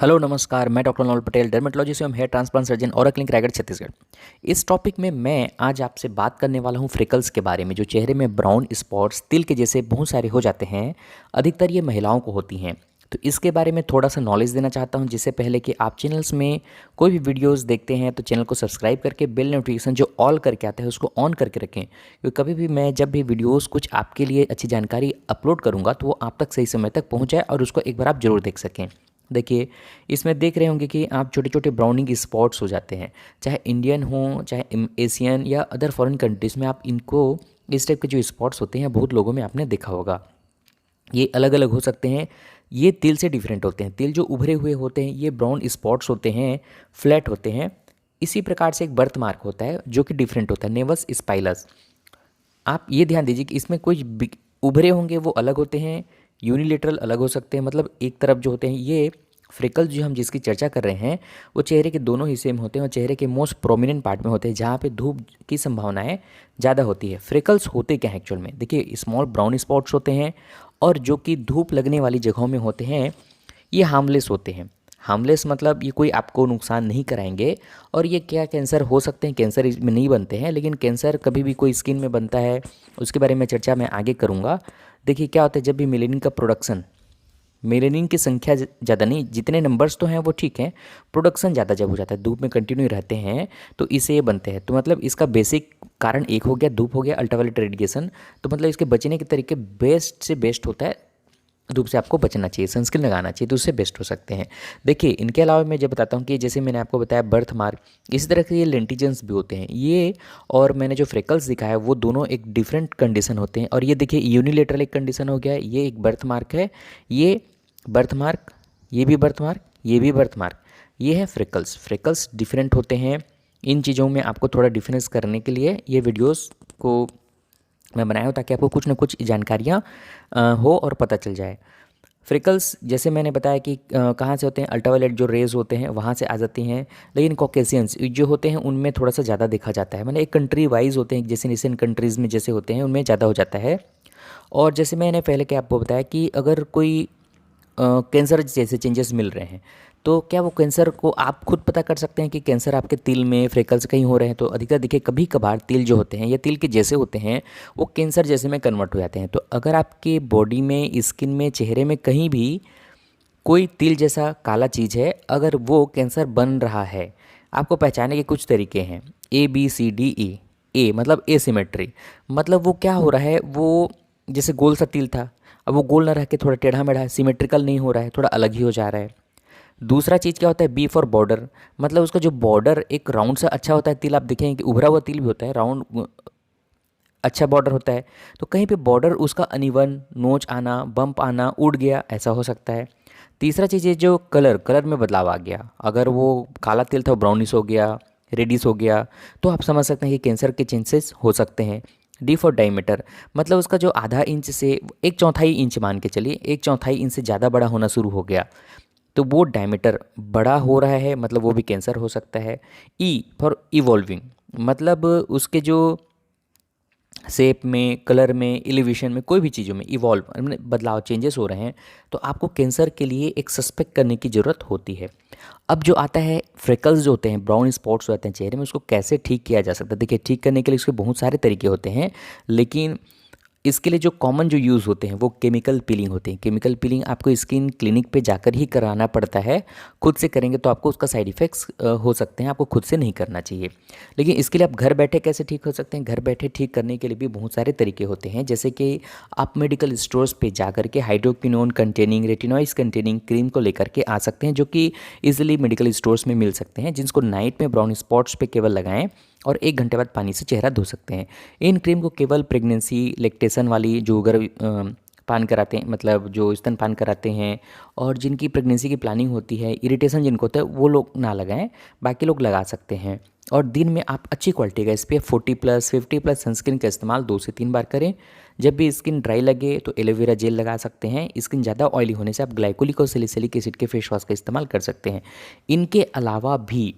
Hello नमस्कार, मैं doctor Naval Patel, dermatologist एवं हेयर ट्रांसप्लांट सर्जन और क्लिनिक रायगढ़ छत्तीसगढ़। इस टॉपिक में मैं आज आपसे बात करने वाला हूं फ्रिकल्स के बारे में। जो चेहरे में ब्राउन स्पॉट्स तिल के जैसे बहुत सारे हो जाते हैं, अधिकतर ये महिलाओं को होती हैं। तो इसके बारे में थोड़ा सा नॉलेज देना चाहता हूं। जिससे पहले कि आप चैनल्स में कोई भी वीडियोस देखते हैं तो चैनल को सब्सक्राइब करके बेल नोटिफिकेशन जो ऑल करके आता है उसको ऑन करके रखें, क्योंकि कभी भी मैं जब भी वीडियोस कुछ आपके लिए अच्छी जानकारी अपलोड करूँगा तो वो आप तक सही समय तक पहुँच जाए और उसको एक बार आप जरूर देख सकें। देखिए, इसमें देख रहे होंगे कि आप छोटे छोटे ब्राउनिंग स्पॉट्स हो जाते हैं, चाहे इंडियन हो चाहे एशियन या अदर फॉरेन कंट्रीज़ में। आप इनको इस टाइप के जो स्पॉट्स होते हैं बहुत लोगों में आपने देखा होगा। ये अलग अलग हो सकते हैं, ये तिल से डिफरेंट होते हैं। तिल जो उभरे हुए होते हैं ये ब्राउन स्पॉट्स होते हैं, फ्लैट होते हैं। इसी प्रकार से एक बर्थ मार्क होता है जो कि डिफरेंट होता है, नेवस स्पाइलस। आप ये ध्यान दीजिए कि इसमें कुछ उभरे होंगे वो अलग होते हैं, यूनिलेटरल अलग हो सकते हैं। मतलब एक तरफ जो होते हैं ये फ्रिकल्स जो हम जिसकी चर्चा कर रहे हैं वो चेहरे के दोनों हिस्से में होते हैं और चेहरे के मोस्ट प्रोमिनेंट पार्ट में होते हैं जहाँ पे धूप की संभावनाएं ज़्यादा होती है। फ्रिकल्स होते क्या हैं एक्चुअल में? देखिए, स्मॉल ब्राउन स्पॉट्स होते हैं और जो कि धूप लगने वाली जगहों में होते हैं ये हार्मलेस होते हैं। हार्मलेस मतलब ये कोई आपको नुकसान नहीं कराएंगे। और ये क्या कैंसर हो सकते हैं? कैंसर इसमें नहीं बनते हैं, लेकिन कैंसर कभी भी कोई स्किन में बनता है उसके बारे में चर्चा मैं आगे करूँगा। देखिए क्या होता है, जब भी मेलेनिन का प्रोडक्शन, मेलेनिन की संख्या ज़्यादा नहीं, जितने नंबर्स तो हैं वो ठीक हैं, प्रोडक्शन ज़्यादा जब हो जाता है, धूप में कंटिन्यू रहते हैं तो इससे ये बनते हैं। तो मतलब इसका बेसिक कारण एक हो गया धूप, हो गया अल्ट्रावायलेट रेडिएशन। तो मतलब इसके बचने के तरीके बेस्ट से बेस्ट होता है, धूप से आपको बचना चाहिए, सनस्क्रीन लगाना चाहिए, तो उससे बेस्ट हो सकते हैं। देखिए, इनके अलावा मैं जब बताता हूँ कि जैसे मैंने आपको बताया बर्थ मार्क, इसी तरह के ये लेंटिजेंस भी होते हैं ये। और मैंने जो फ्रेकल्स दिखाया वो दोनों एक डिफरेंट कंडीशन होते हैं। और ये देखिए यूनिलेटरल एक कंडीशन हो गया, ये एक बर्थ मार्क है, ये बर्थ मार्क, ये भी बर्थ मार्क, ये भी बर्थ मार्क, ये है फ्रेकल्स। फ्रेकल्स डिफरेंट होते हैं। इन चीज़ों में आपको थोड़ा डिफरेंस करने के लिए ये वीडियोस को मैं बनाया हूँ ताकि आपको कुछ ना कुछ जानकारियाँ हो और पता चल जाए। फ्रिकल्स जैसे मैंने बताया कि कहाँ से होते हैं, अल्ट्रावायलेट जो रेज़ होते हैं वहाँ से आ जाती हैं। लेकिन कॉकेशियंस जो होते हैं उनमें थोड़ा सा ज़्यादा देखा जाता है। मतलब एक कंट्री वाइज होते हैं, जैसे एशियन कंट्रीज़ में जैसे होते हैं उनमें ज़्यादा हो जाता है। और जैसे मैंने पहले क्या आपको बताया कि अगर कोई कैंसर जैसे चेंजेस मिल रहे हैं तो क्या वो कैंसर को आप खुद पता कर सकते हैं कि कैंसर आपके तिल में फ्रेकल्स कहीं हो रहे हैं? तो अधिकतर देखिए कभी कभार तिल जो होते हैं या तिल के जैसे होते हैं वो कैंसर जैसे में कन्वर्ट हो जाते हैं। तो अगर आपके बॉडी में, स्किन में, चेहरे में कहीं भी कोई तिल जैसा काला चीज़ है, अगर वो कैंसर बन रहा है, आपको पहचानने के कुछ तरीके हैं, ABCDE। ए मतलब एसिमेट्री, मतलब वो क्या हो रहा है, वो जैसे गोल सा तिल था, अब वो गोल ना रह के थोड़ा टेढ़ा मेढ़ा सिमेट्रिकल नहीं हो रहा है, थोड़ा अलग ही हो जा रहा है। दूसरा चीज़ क्या होता है, बी फॉर बॉर्डर, मतलब उसका जो बॉर्डर एक राउंड सा अच्छा होता है। तिल आप देखेंगे कि उभरा हुआ तिल भी होता है, राउंड अच्छा बॉर्डर होता है। तो कहीं पे बॉर्डर उसका अनइवन, नोच आना, बम्प आना, उड़ गया, ऐसा हो सकता है। तीसरा चीज़ है जो कलर में बदलाव आ गया, अगर वो काला तिल था वो ब्राउनिश हो गया, रेडिश हो गया, तो आप समझ सकते हैं कि कैंसर के चांसेस हो सकते हैं। डी फॉर डायमीटर, मतलब उसका जो आधा इंच से एक चौथाई इंच मान के चलिए, एक चौथाई इंच से ज़्यादा बड़ा होना शुरू हो गया तो वो डायमीटर बड़ा हो रहा है, मतलब वो भी कैंसर हो सकता है। ई फॉर इवॉल्विंग, मतलब उसके जो शेप में, कलर में, एलिवेशन में, कोई भी चीज़ों में इवॉल्व बदलाव, चेंजेस हो रहे हैं, तो आपको कैंसर के लिए एक सस्पेक्ट करने की ज़रूरत होती है। अब जो आता है फ्रेकल्स जो होते हैं, ब्राउन स्पॉट्स जो आते हैं चेहरे में, उसको कैसे ठीक किया जा सकता है? देखिए, ठीक करने के लिए उसके बहुत सारे तरीके होते हैं, लेकिन इसके लिए जो कॉमन जो यूज़ होते हैं वो केमिकल पीलिंग होते हैं। केमिकल पीलिंग आपको स्किन क्लिनिक पे जाकर ही कराना पड़ता है। खुद से करेंगे तो आपको उसका साइड इफ़ेक्ट्स हो सकते हैं, आपको खुद से नहीं करना चाहिए। लेकिन इसके लिए आप घर बैठे कैसे ठीक हो सकते हैं? घर बैठे ठीक करने के लिए भी बहुत सारे तरीके होते हैं, जैसे कि आप मेडिकल स्टोर्स पे जा कर के hydroquinone containing, retinoids containing cream को लेकर के आ सकते हैं, जो कि ईजिली मेडिकल स्टोर्स में मिल सकते हैं, जिसको नाइट में ब्राउन स्पॉट्स पे केवल लगाएं और 1 घंटे बाद पानी से चेहरा धो सकते हैं। इन क्रीम को केवल प्रेगनेंसी, लैक्टेशन वाली जो गर्भ पान कराते हैं, मतलब जो स्तनपान कराते हैं और जिनकी प्रेगनेंसी की प्लानिंग होती है, इरिटेशन जिनको होता है, वो लोग ना लगाएं, बाकी लोग लगा सकते हैं। और दिन में आप अच्छी क्वालिटी का SPF 40+, 50+ सनस्क्रीन का इस्तेमाल 2 से 3 बार करें। जब भी स्किन ड्राई लगे तो एलोवेरा जेल लगा सकते हैं। स्किन ज़्यादा ऑयली होने से आप ग्लाइकोलिक और सैलिसिलिक एसिड के फेस वॉश का इस्तेमाल कर सकते हैं। इनके अलावा भी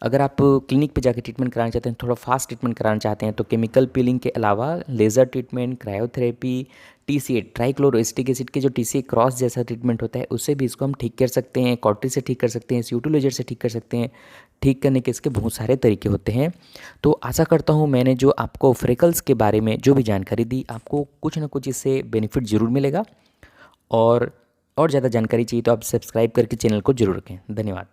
अगर आप क्लिनिक पे जाकर ट्रीटमेंट कराना चाहते हैं, थोड़ा फास्ट ट्रीटमेंट कराना चाहते हैं, तो केमिकल पीलिंग के अलावा laser treatment, cryotherapy, TCA trichloroacetic acid के जो TCA क्रॉस जैसा ट्रीटमेंट होता है उससे भी इसको हम ठीक कर सकते हैं, कॉर्टी से ठीक कर सकते हैं, CO2 लेजर से ठीक कर सकते हैं। ठीक करने के इसके बहुत सारे तरीके होते हैं। तो आशा करता हूँ मैंने जो आपको फ्रिकल्स के बारे में जो भी जानकारी दी, आपको कुछ ना कुछ इससे बेनिफिट ज़रूर मिलेगा। और ज़्यादा जानकारी चाहिए तो आप सब्सक्राइब करके चैनल को ज़रूर रखें। धन्यवाद।